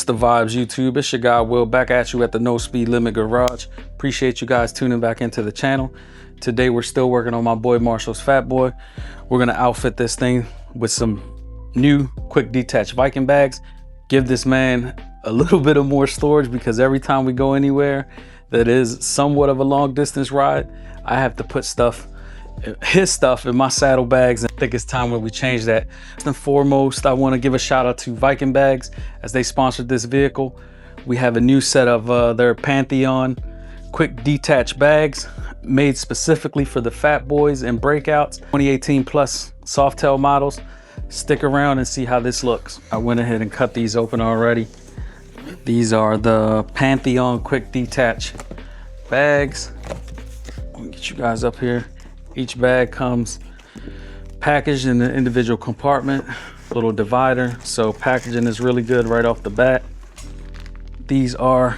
What's the vibes, YouTube? It's your guy Will back at you at the No Speed Limit Garage. Appreciate you guys tuning back into the channel. Today we're still working on my boy Marshall's Fat Boy. We're gonna outfit this thing with some new quick detach Viking bags. Give this man a little bit of more storage because every time we go anywhere that is somewhat of a long distance ride, I have to put his stuff in my saddlebags. I think it's time when we change that. First and foremost, I want to give a shout out to Viking Bags as they sponsored this vehicle. We have a new set of their Pantheon quick detach bags made specifically for the Fat Boys and Breakouts 2018 plus Softail models. Stick around and see how this looks. I went ahead and cut these open already. These are the Pantheon quick detach bags. Let me get you guys up here. Each bag comes packaged in an individual compartment, little divider. So packaging is really good right off the bat. These are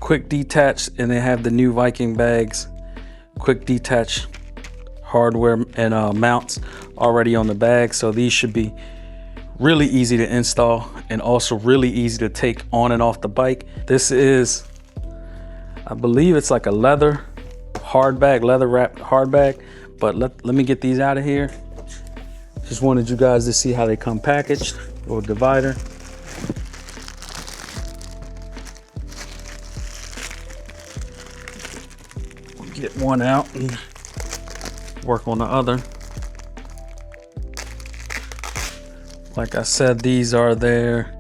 quick detach and they have the new Viking Bags quick detach hardware and mounts already on the bag. So these should be really easy to install and also really easy to take on and off the bike. This is, I believe it's like a leather hard bag, leather wrapped hard bag, but let me get these out of here. Just wanted you guys to see how they come packaged. Little divider. Get one out and work on the other. Like I said, these are their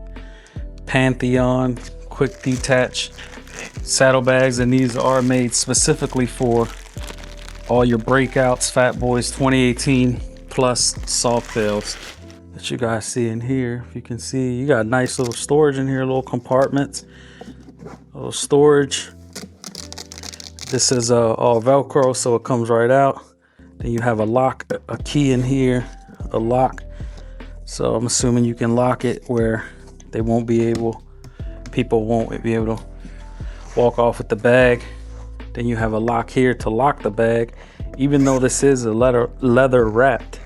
Pantheon quick detach saddlebags, and these are made specifically for all your Breakouts, Fat Boys 2018 plus Softails that you guys see in here. If you can see, you got nice little storage in here, little compartments, little storage. This is all Velcro, so it comes right out. Then you have a lock, a key in here, a lock. So I'm assuming you can lock it where they won't be able, people won't be able to walk off with the bag. Then you have a lock here to lock the bag. Even though this is a leather wrapped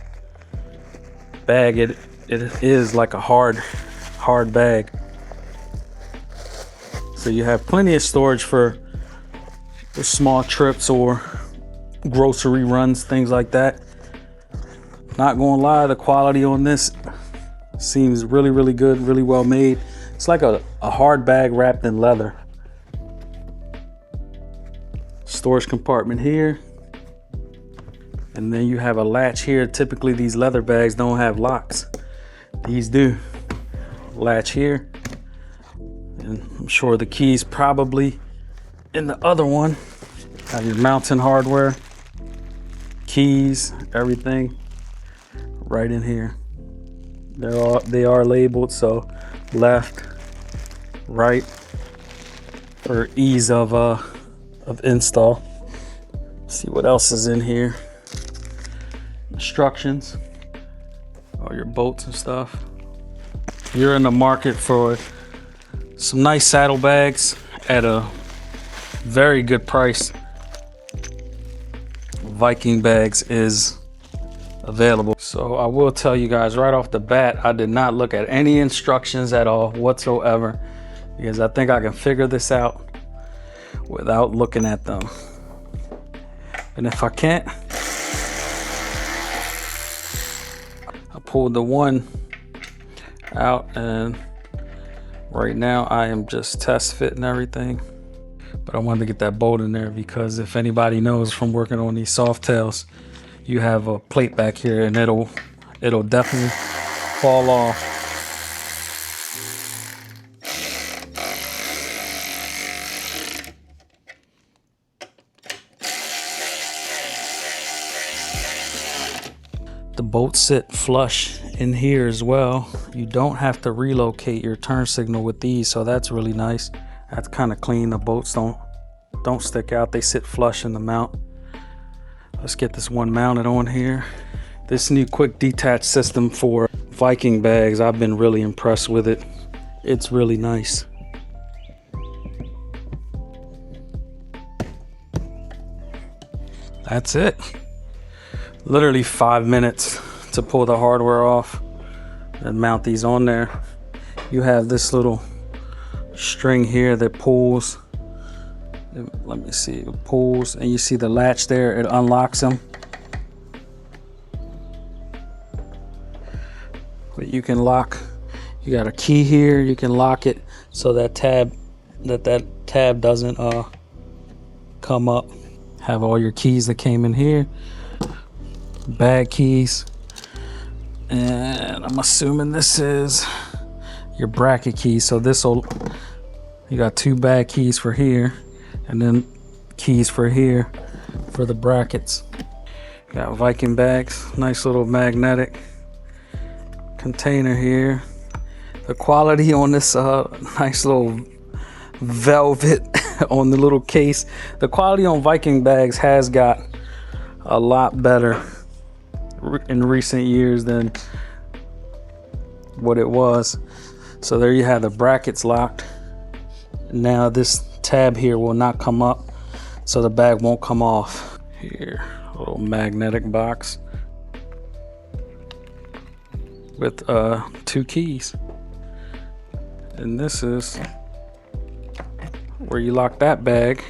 bag, it is like a hard bag. So you have plenty of storage for small trips or grocery runs, things like that. Not gonna lie, the quality on this seems really good, really well made. It's like a hard bag wrapped in leather. Storage compartment here, and then you have a latch here. Typically these leather bags don't have locks, these do. Latch here, and I'm sure the keys probably in the other one. Have your mounting hardware, keys, everything right in here. They are labeled, so left, right, for ease of install. See what else is in here. Instructions, all your bolts and stuff. You're in the market for some nice saddlebags at a very good price. Viking Bags is available. So I will tell you guys right off the bat, I did not look at any instructions at all whatsoever because I think I can figure this out without looking at them. And if I can't, I pulled the one out and right now I am just test fitting everything. But I wanted to get that bolt in there because if anybody knows from working on these Softails, you have a plate back here and it'll definitely fall off. The bolts sit flush in here as well. You don't have to relocate your turn signal with these, so that's really nice. That's kind of clean. The bolts don't stick out. They sit flush in the mount. Let's get this one mounted on here. This new quick detach system for Viking Bags, I've been really impressed with it. It's really nice. That's it. Literally 5 minutes to pull the hardware off and mount these on there. you have this little string here that pulls. Let me see, it pulls, and you see the latch there, it unlocks them. But you can lock, you got a key here, you can lock it so that tab doesn't come up. Have all your keys that came in here, bag keys, and I'm assuming this is your bracket keys. So you got 2 bag keys for here, and then keys for here for the brackets. Got Viking bags, nice little magnetic container here. The quality on this nice little velvet on the little case, the quality on Viking bags has got a lot better in recent years than what it was. So there you have the brackets locked. Now this tab here will not come up, so the bag won't come off. Here, a little magnetic box with 2 keys, and this is where you lock that bag.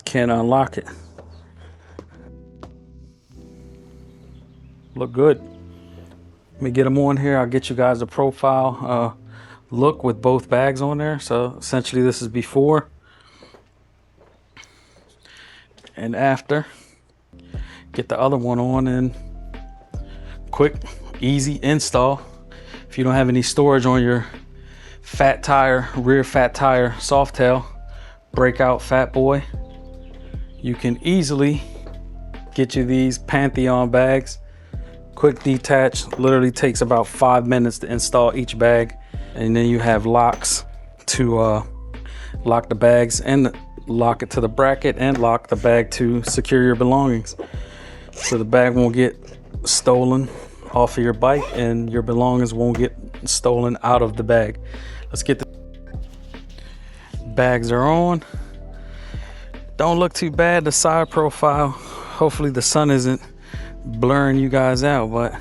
Can't unlock it. Look good. Let me get them on here. I'll get you guys a profile look with both bags on there. So essentially this is before and after. Get the other one on, and quick, easy install. If you don't have any storage on your fat tire, rear fat tire Softail Breakout Fat Boy, you can easily get you these Pantheon bags. Quick detach, literally takes about 5 minutes to install each bag, and then you have locks to lock the bags and lock it to the bracket and lock the bag to secure your belongings, so the bag won't get stolen off of your bike and your belongings won't get stolen out of the bag. Let's get the bags are on. Don't look too bad, the side profile. Hopefully the sun isn't blurring you guys out, but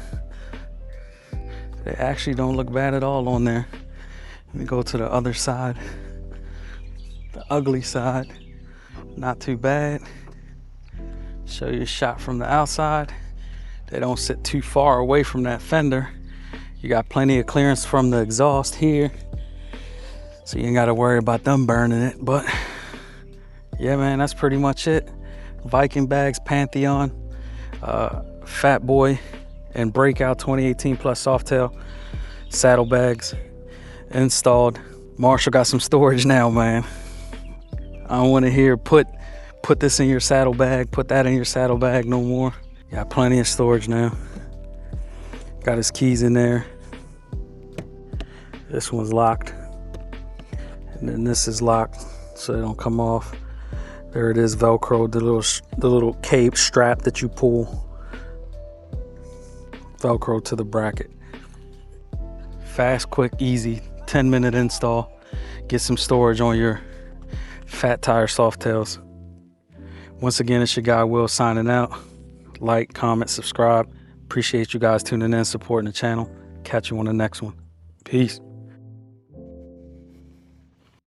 they actually don't look bad at all on there. Let me go to the other side, the ugly side. Not too bad. Show you a shot from the outside. They don't sit too far away from that fender. You got plenty of clearance from the exhaust here, so you ain't got to worry about them burning it. But yeah, man, that's pretty much it. Viking Bags Pantheon Fat Boy and Breakout 2018 plus Softail saddlebags installed. Marshall got some storage now, man. I don't want to hear put this in your saddlebag, put that in your saddlebag no more. Got plenty of storage now. Got his keys in there. This one's locked, and then this is locked so they don't come off. There it is, Velcro, the little cape strap that you pull, Velcro to the bracket. Fast, quick, easy, 10-minute install. Get some storage on your fat tire Softails. Once again, it's your guy Will signing out. Like, comment, subscribe. Appreciate you guys tuning in, supporting the channel. Catch you on the next one. Peace.